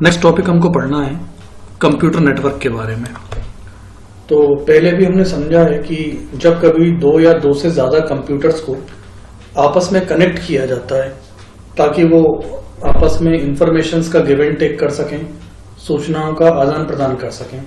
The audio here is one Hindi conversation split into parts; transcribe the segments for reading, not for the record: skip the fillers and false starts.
नेक्स्ट टॉपिक हमको पढ़ना है कंप्यूटर नेटवर्क के बारे में। तो पहले भी हमने समझा है कि जब कभी दो या दो से ज्यादा कंप्यूटर्स को आपस में कनेक्ट किया जाता है ताकि वो आपस में इंफॉर्मेशंस का गिव एंड टेक कर सकें, सूचनाओं का आदान प्रदान कर सकें।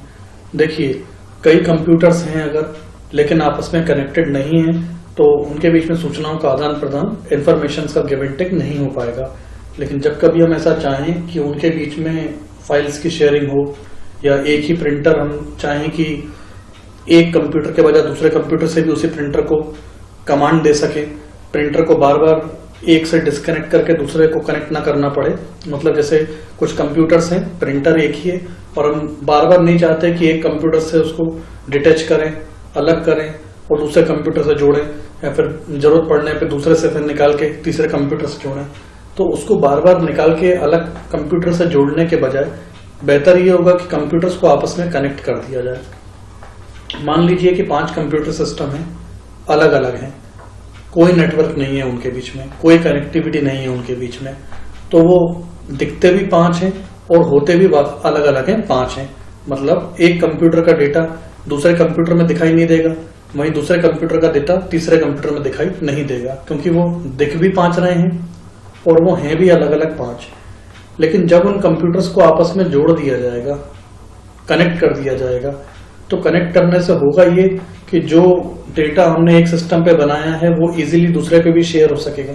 देखिए, कई कंप्यूटर्स हैं अगर लेकिन आपस में कनेक्टेड नहीं है तो उनके बीच में सूचनाओं का आदान प्रदान, इंफॉर्मेशंस का गिव एंड टेक नहीं हो पाएगा। लेकिन जब कभी हम ऐसा चाहें कि उनके बीच में फाइल्स की शेयरिंग हो या एक ही प्रिंटर हम चाहें कि एक कंप्यूटर के बजाय दूसरे कंप्यूटर से भी उसी प्रिंटर को कमांड दे सके, प्रिंटर को बार बार एक से डिस्कनेक्ट करके दूसरे को कनेक्ट ना करना पड़े। मतलब जैसे कुछ कंप्यूटर्स हैं, प्रिंटर एक ही है और हम बार बार नहीं चाहते कि एक कंप्यूटर से उसको डिटैच करें, अलग करें और दूसरे कंप्यूटर से जोड़ें या फिर जरूरत पड़ने पे दूसरे से फिर निकाल के तीसरे कंप्यूटर से जोड़ें। तो उसको बार बार निकाल के अलग कंप्यूटर से जोड़ने के बजाय बेहतर ये होगा कि कंप्यूटर्स को आपस में कनेक्ट कर दिया जाए। मान लीजिए कि 5 कंप्यूटर सिस्टम हैं, अलग अलग हैं, कोई नेटवर्क नहीं है उनके बीच में, कोई कनेक्टिविटी नहीं है उनके बीच में, तो वो दिखते भी 5 हैं और होते भी अलग अलग हैं, 5 हैं। मतलब एक कंप्यूटर का डेटा दूसरे कंप्यूटर में दिखाई नहीं देगा, वहीं दूसरे कंप्यूटर का डेटा तीसरे कंप्यूटर में दिखाई नहीं देगा, क्योंकि वो दिख भी 5 रहे हैं और वो हैं भी अलग अलग 5। लेकिन जब उन कंप्यूटर्स को आपस में जोड़ दिया जाएगा, कनेक्ट कर दिया जाएगा, तो कनेक्ट करने से होगा ये कि जो डेटा हमने एक सिस्टम पे बनाया है वो इजीली दूसरे पे भी शेयर हो सकेगा,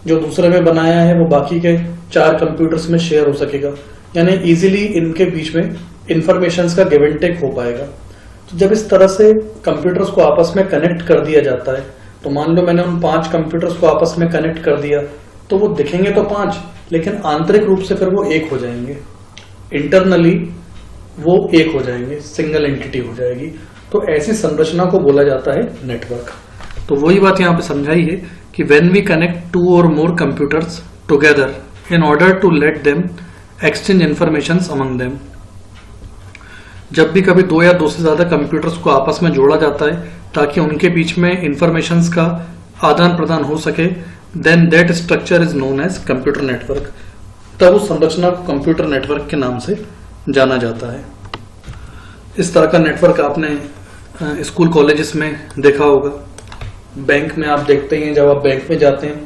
जो दूसरे में बनाया है वो बाकी के 4 कंप्यूटर्स में शेयर हो सकेगा, यानी इजीली इनके बीच में इंफॉर्मेशंस का गिव एंड टेक हो पाएगा। तो जब इस तरह से कंप्यूटर्स को आपस में कनेक्ट कर दिया जाता है, तो मान लो मैंने उन 5 कंप्यूटर्स को आपस में कनेक्ट कर दिया, तो वो दिखेंगे तो 5 लेकिन आंतरिक रूप से फिर वो एक हो जाएंगे, इंटरनली वो एक हो जाएंगे, सिंगल एंटिटी हो जाएगी। तो ऐसी संरचना को बोला जाता है नेटवर्क। तो वही बात यहाँ पे समझाई है कि व्हेन वी कनेक्ट 2 और more computers together in order to let them exchange information among them. जब भी कभी 2 या 2 से ज्यादा कंप्यूटर्स को आपस में जोड़ा जाता है ताकि उनके बीच में इंफॉर्मेशन का आदान प्रदान हो सके, then that structure is known as computer network. तब उस संरचना को कंप्यूटर नेटवर्क के नाम से जाना जाता है। इस तरह का नेटवर्क आपने स्कूल कॉलेजेस में देखा होगा, बैंक में आप देखते हैं, जब आप बैंक में जाते हैं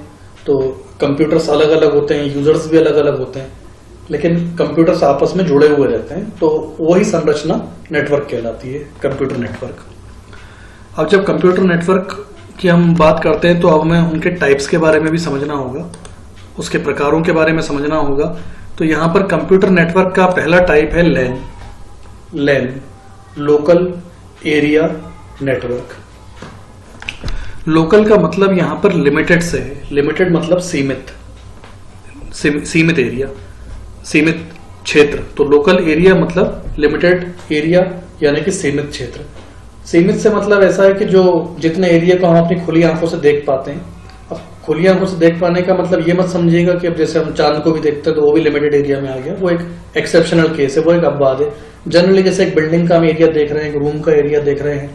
तो कंप्यूटर्स अलग अलग होते हैं, यूजर्स भी अलग अलग होते हैं, लेकिन कंप्यूटर्स आपस में जुड़े हुए रहते हैं, तो वही संरचना नेटवर्क कहलाती है, कंप्यूटर नेटवर्क। अब जब कंप्यूटर नेटवर्क की हम बात करते हैं तो अब हमें उनके टाइप्स के बारे में भी समझना होगा, उसके प्रकारों के बारे में समझना होगा। तो यहाँ पर कंप्यूटर नेटवर्क का पहला टाइप है लैन। लैन, लोकल एरिया नेटवर्क। लोकल का मतलब यहाँ पर लिमिटेड से है। लिमिटेड मतलब सीमित, सीमित एरिया, सीमित क्षेत्र। तो लोकल एरिया मतलब लिमिटेड एरिया यानी कि सीमित क्षेत्र। सीमित से मतलब ऐसा है कि जो जितने एरिया को हम अपनी खुली आंखों से देख पाते हैं। अब खुली आंखों से देख पाने का मतलब ये मत समझिएगा कि अब जैसे हम चांद को भी देखते हैं तो वो भी लिमिटेड एरिया में आ गया, वो एक एक्सेप्शनल केस है, वो एक अपवाद है। जनरली जैसे एक बिल्डिंग का हम एरिया देख रहे हैं, एक रूम का एरिया देख रहे हैं,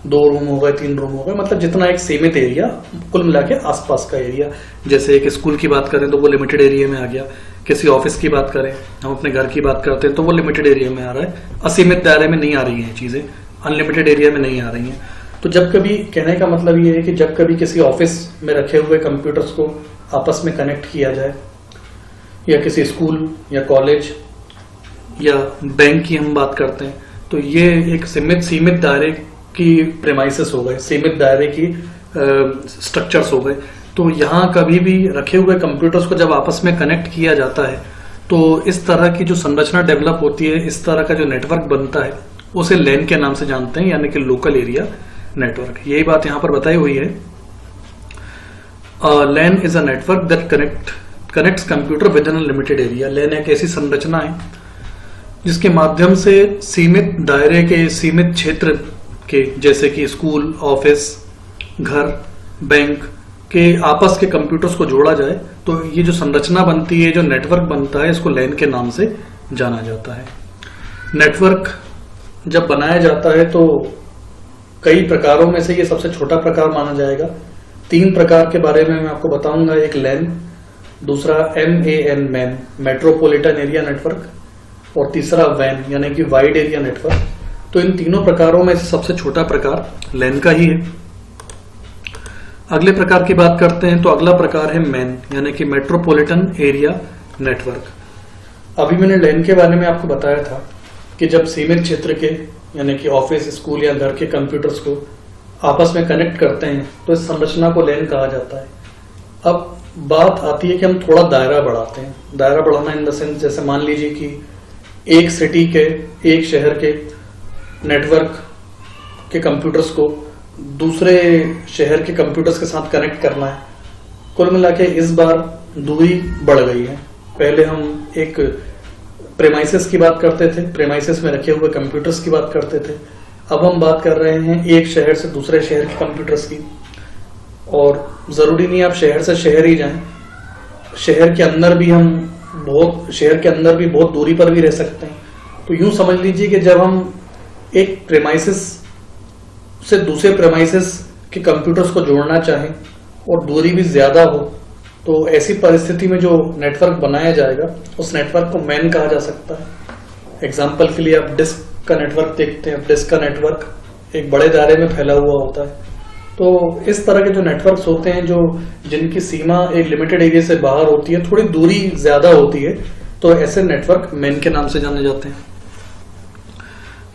2 रूम हो गए, 3 रूम हो गए, मतलब जितना एक सीमित एरिया, कुल मिला के आसपास का एरिया। जैसे एक स्कूल की बात करें तो वो लिमिटेड एरिया में आ गया, किसी ऑफिस की बात करें, हम अपने घर की बात करते हैं तो वो लिमिटेड एरिया में आ रहा है, असीमित दायरे में नहीं आ रही है चीजें, अनलिमिटेड एरिया में नहीं आ रही हैं। तो जब कभी, कहने का मतलब ये है कि जब कभी किसी ऑफिस में रखे हुए कंप्यूटर्स को आपस में कनेक्ट किया जाए, या किसी स्कूल या कॉलेज या बैंक की हम बात करते हैं, तो ये एक सीमित दायरे की प्रेमाइसेस हो गए, सीमित दायरे की स्ट्रक्चर्स हो गए। तो यहाँ कभी भी रखे हुए कंप्यूटर्स को जब आपस में कनेक्ट किया जाता है तो इस तरह की जो संरचना डेवलप होती है, इस तरह का जो नेटवर्क बनता है, उसे लैन के नाम से जानते हैं, यानी कि लोकल एरिया नेटवर्क। यही बात यहां पर बताई हुई है। LAN is a network that connects computer within limited area. LAN एक ऐसी संरचना है जिसके माध्यम से सीमित दायरे के, सीमित क्षेत्र के, जैसे कि स्कूल, ऑफिस, घर, बैंक के आपस के कंप्यूटर्स को जोड़ा जाए। तो ये जो संरचना बनती है, जो नेटवर्क बनता है, इसको लैन के नाम से जाना जाता है। नेटवर्क जब बनाया जाता है तो कई प्रकारों में से ये सबसे छोटा प्रकार माना जाएगा। 3 प्रकार के बारे में मैं आपको बताऊंगा। एक लैन, दूसरा MAN man, metropolitan area network, और तीसरा वैन यानी कि वाइड एरिया नेटवर्क। तो इन तीनों प्रकारों में से सबसे छोटा प्रकार लैन का ही है। अगले प्रकार की बात करते हैं तो अगला प्रकार है मैन यानी कि मेट्रोपॉलिटन एरिया नेटवर्क। अभी मैंने लैन के बारे में आपको बताया था कि जब सीमित क्षेत्र के यानी कि ऑफिस, स्कूल या घर के कंप्यूटर्स को आपस में कनेक्ट करते हैं तो इस संरचना को लैन कहा जाता है। अब बात आती है कि हम थोड़ा दायरा बढ़ाते हैं। दायरा बढ़ाना इन द सेंस, जैसे मान लीजिए कि एक सिटी के, एक शहर के नेटवर्क के कंप्यूटर्स को दूसरे शहर के कंप्यूटर्स के साथ कनेक्ट करना है। कुल मिला के इस बार दूरी बढ़ गई है। पहले हम एक प्रेमाइसिस की बात करते थे, प्रेमाइसिस में रखे हुए कंप्यूटर्स की बात करते थे। अब हम बात कर रहे हैं एक शहर से दूसरे शहर के कंप्यूटर्स की। और जरूरी नहीं आप शहर से शहर ही जाएं, शहर के अंदर भी बहुत दूरी पर भी रह सकते हैं। तो यूं समझ लीजिए कि जब हम एक प्रेमाइसिस से दूसरे प्रेमाइसिस के कंप्यूटर्स को जोड़ना चाहें और दूरी भी ज्यादा हो, तो ऐसी परिस्थिति में जो नेटवर्क बनाया जाएगा उस नेटवर्क को मैन कहा जा सकता है। एग्जाम्पल के लिए आप डिस्क का नेटवर्क देखते हैं। डिस्क का नेटवर्क एक बड़े दायरे में फैला हुआ होता है। तो इस तरह के जो नेटवर्क्स होते हैं जिनकी सीमा एक लिमिटेड एरिया से बाहर होती है, थोड़ी दूरी ज्यादा होती है, तो ऐसे नेटवर्क मैन के नाम से जाने जाते हैं।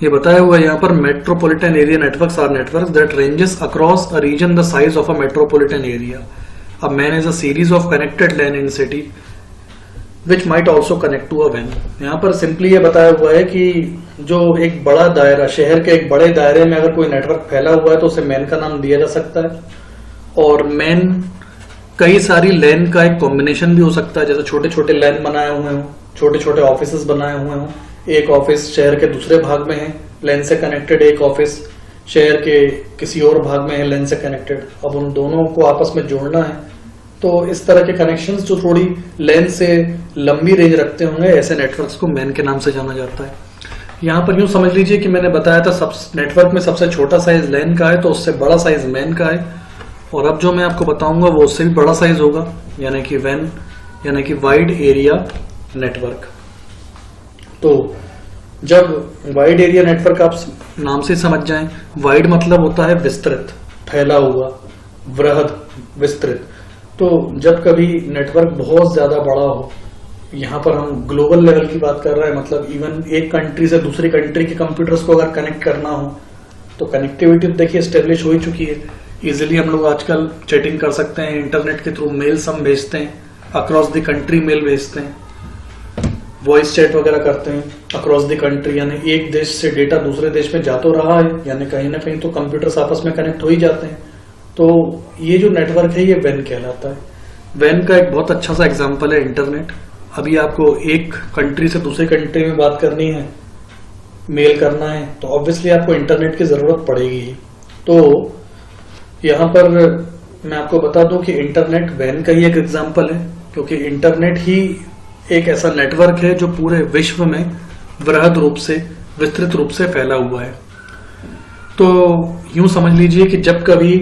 ये बताया हुआ है यहाँ पर, metropolitan area networks are networks that ranges across a region the size of a metropolitan area. A MAN is a series of connected LAN in city which might also connect to a WAN। यहाँ पर सिंपली ये बताया हुआ है कि जो एक बड़ा दायरा, शहर के एक बड़े दायरे में अगर कोई नेटवर्क फैला हुआ है तो उसे मैन का नाम दिया जा सकता है। और मैन कई सारी लैन का एक कॉम्बिनेशन भी हो सकता है, जैसे छोटे छोटे लैन बनाए हुए हों, छोटे छोटे ऑफिस बनाए हुए हों। एक ऑफिस शहर के दूसरे भाग में है लैन से कनेक्टेड, एक ऑफिस शहर के किसी और भाग में है लैन से कनेक्टेड। अब उन दोनों को आपस में जोड़ना है, तो इस तरह के कनेक्शंस जो थोड़ी लैन से लंबी रेंज रखते होंगे, ऐसे नेटवर्क्स को मैन के नाम से जाना जाता है। यहाँ पर यूं समझ लीजिए कि मैंने बताया था सब नेटवर्क में सबसे छोटा साइज लैन का है, तो उससे बड़ा साइज मैन का है। और अब जो मैं आपको बताऊंगा वो उससे भी बड़ा साइज होगा, यानी कि वैन यानी कि वाइड एरिया नेटवर्क। तो जब वाइड एरिया नेटवर्क आप नाम से समझ जाएं, वाइड मतलब होता है विस्तृत, फैला हुआ, वृहद, विस्तृत। तो जब कभी नेटवर्क बहुत ज्यादा बड़ा हो, यहाँ पर हम ग्लोबल लेवल की बात कर रहे हैं, मतलब इवन एक कंट्री से दूसरी कंट्री के कंप्यूटर्स को अगर कनेक्ट करना हो तो कनेक्टिविटी देखिए स्टेब्लिश हो ही चुकी है। इजिली हम लोग आजकल चैटिंग कर सकते हैं, इंटरनेट के थ्रू मेल्स हम भेजते हैं, अक्रॉस द कंट्री मेल भेजते हैं, वॉइस चैट वगैरह करते हैं अक्रॉस द कंट्री। यानी एक देश से डेटा दूसरे देश में जा तो रहा है, यानी कहीं ना कहीं तो कंप्यूटर्स आपस में कनेक्ट हो ही जाते हैं। तो ये जो नेटवर्क है ये वैन कहलाता है। वैन का एक बहुत अच्छा सा एग्जांपल है इंटरनेट। अभी आपको एक कंट्री से दूसरे कंट्री में बात करनी है, मेल करना है, तो ऑब्वियसली आपको इंटरनेट की जरूरत पड़ेगी। तो यहाँ पर मैं आपको बता दूं कि इंटरनेट वैन का ही एक एग्जांपल है, क्योंकि इंटरनेट ही एक ऐसा नेटवर्क है जो पूरे विश्व में वृहद रूप से, विस्तृत रूप से फैला हुआ है। तो यूं समझ लीजिए कि जब कभी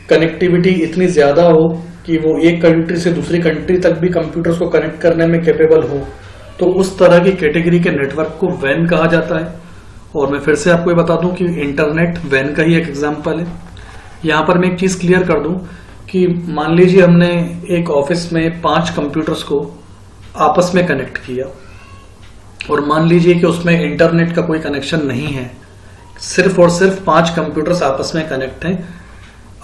कनेक्टिविटी इतनी ज्यादा हो कि वो एक कंट्री से दूसरी कंट्री तक भी कंप्यूटर्स को कनेक्ट करने में कैपेबल हो, तो उस तरह की कैटेगरी के नेटवर्क को वैन कहा जाता है। और मैं फिर से आपको ये बता दूं कि इंटरनेट वैन का ही एक एग्जांपल है। यहाँ पर मैं एक चीज क्लियर कर दूं कि मान लीजिए हमने एक ऑफिस में 5 कंप्यूटर्स को आपस में कनेक्ट किया, और मान लीजिए कि उसमें इंटरनेट का कोई कनेक्शन नहीं है, सिर्फ और सिर्फ 5 कंप्यूटर्स आपस में कनेक्ट हैं।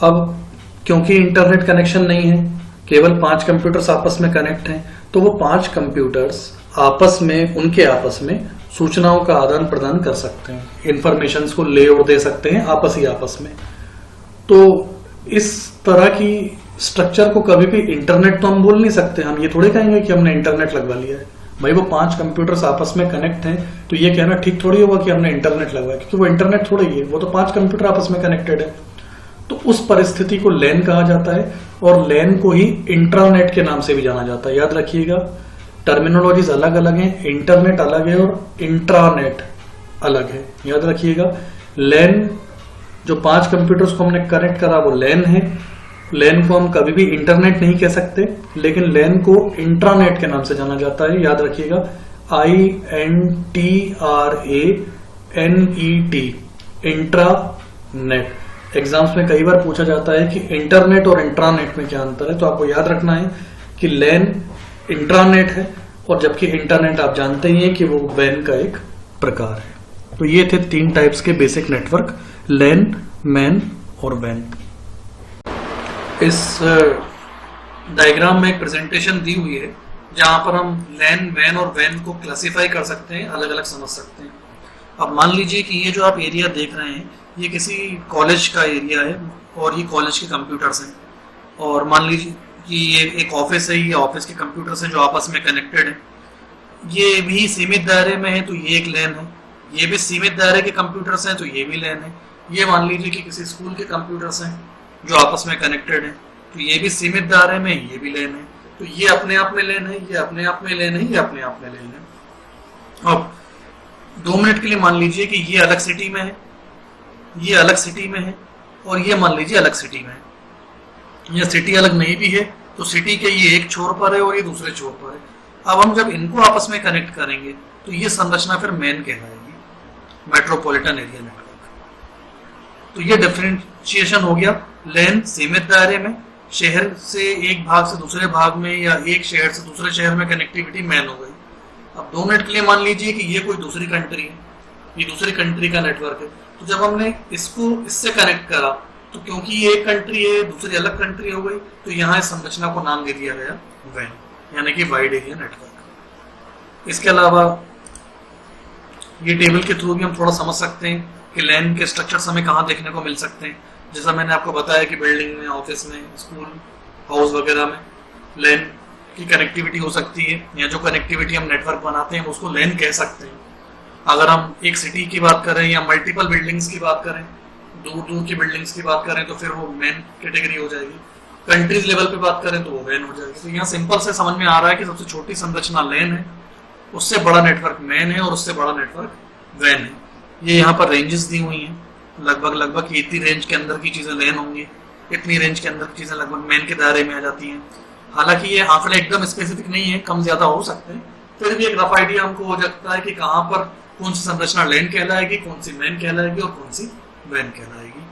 अब क्योंकि इंटरनेट कनेक्शन नहीं है, केवल 5 कंप्यूटर्स आपस में कनेक्ट हैं, तो वो 5 कंप्यूटर्स आपस में, उनके आपस में सूचनाओं का आदान प्रदान कर सकते हैं, इंफॉर्मेशन को ले और दे सकते हैं आपस में। तो इस तरह की स्ट्रक्चर को कभी भी इंटरनेट तो हम बोल नहीं सकते। हम ये थोड़े कहेंगे कि हमने इंटरनेट लगवा लिया है। भाई वो 5 कंप्यूटर्स आपस में कनेक्ट हैं, तो ये कहना ठीक थोड़ी होगा कि हमने इंटरनेट लगवाया, क्योंकि वो इंटरनेट थोड़ा ही है, वो तो 5 कंप्यूटर आपस में कनेक्टेड है। तो उस परिस्थिति को लैन कहा जाता है, और लैन को ही इंट्रानेट के नाम से भी जाना जाता है। याद रखिएगा, टर्मिनोलॉजीज अलग अलग हैं, इंटरनेट अलग है और इंट्रानेट अलग है। याद रखिएगा, लैन जो 5 कंप्यूटर्स को हमने कनेक्ट करा वो लैन है। लैन को हम कभी भी इंटरनेट नहीं कह सकते, लेकिन लैन को इंट्रानेट के नाम से जाना जाता है। याद रखिएगा, INTRANET, इंट्रानेट। एग्जाम्स में कई बार पूछा जाता है कि इंटरनेट और इंट्रानेट में क्या अंतर है, तो आपको याद रखना है कि लैन इंट्रानेट है और जबकि इंटरनेट आप जानते ही हैं कि वो वैन का एक प्रकार है। तो ये थे 3 टाइप्स के बेसिक नेटवर्क, लैन, मैन और वैन। इस डायग्राम में एक प्रेजेंटेशन दी हुई है जहां पर हम लैन, मैन और वैन को क्लासिफाई कर सकते हैं, अलग अलग समझ सकते हैं। अब मान लीजिए कि ये जो आप एरिया देख रहे हैं ये किसी कॉलेज का एरिया है और ये कॉलेज के कंप्यूटर्स हैं, और मान लीजिए कि ये एक ऑफिस है, ये ऑफिस के कंप्यूटर्स हैं जो आपस में कनेक्टेड हैं। ये भी सीमित दायरे में है तो ये एक लैन है, ये भी सीमित दायरे के कंप्यूटर्स हैं तो ये भी लैन है। ये मान लीजिए कि किसी स्कूल के कंप्यूटर्स हैं जो आपस में कनेक्टेड हैं तो ये भी सीमित दायरे में, ये भी लैन है। तो ये अपने आप में लैन है, ये अपने आप में लैन है, ये अपने आप में लैन है। अब 2 मिनट के लिए मान लीजिए कि ये अलग सिटी में है, ये अलग सिटी में है और ये मान लीजिए अलग सिटी में है। यह सिटी अलग नहीं भी है तो सिटी के ये एक छोर पर है और ये दूसरे छोर पर है। अब हम जब इनको आपस में कनेक्ट करेंगे तो ये संरचना फिर मैन कहलाएगी, मेट्रोपॉलिटन एरिया नेटवर्क। तो ये डिफरेंशिएशन हो गया, लैन सीमित दायरे में, शहर से एक भाग से दूसरे भाग में या एक शहर से दूसरे शहर में कनेक्टिविटी मैन हो गई। अब 2 मिनट के लिए मान लीजिए कि ये कोई दूसरी कंट्री है, ये दूसरी कंट्री का नेटवर्क है। तो जब हमने इसको इससे कनेक्ट करा तो क्योंकि ये एक कंट्री है दूसरी अलग कंट्री हो गई, तो यहाँ इस संरचना को नाम दे दिया गया वैन, यानी कि वाइड एरिया नेटवर्क। इसके अलावा ये टेबल के थ्रू भी हम थोड़ा समझ सकते हैं कि लैन के स्ट्रक्चर्स हमें कहाँ देखने को मिल सकते हैं। जैसा मैंने आपको बताया कि बिल्डिंग में, ऑफिस में, स्कूल, हाउस वगैरह में लैन की कनेक्टिविटी हो सकती है, या जो कनेक्टिविटी हम नेटवर्क बनाते हैं उसको लैन कह सकते हैं। अगर हम एक सिटी की बात करें या मल्टीपल बिल्डिंग्स की बात करें, दूर दूर की बिल्डिंग्स की बात करें तो फिर वो मैन कैटेगरी हो जाएगी। कंट्रीज लेवल पे बात करें तो वो वैन हो जाएगी। तो यहाँ सिंपल से समझ में आ रहा है कि सबसे छोटी संरचना लैन है, उससे बड़ा नेटवर्क मैन है और उससे बड़ा नेटवर्क वैन है। ये यहाँ पर रेंजेस दी हुई हैं, लगभग इतनी रेंज के अंदर की चीजें लैन होंगी, इतनी रेंज के अंदर की चीजें लगभग मैन के दायरे में आ जाती हैं। हालांकि ये आंकड़े एकदम स्पेसिफिक नहीं है, कम ज्यादा हो सकते हैं, फिर भी एक रफ आइडिया हमको हो जाता है कि कहाँ पर कौन सी संरचना लैन कहलाएगी, कौन सी मैन कहलाएगी और कौन सी वैन कहलाएगी।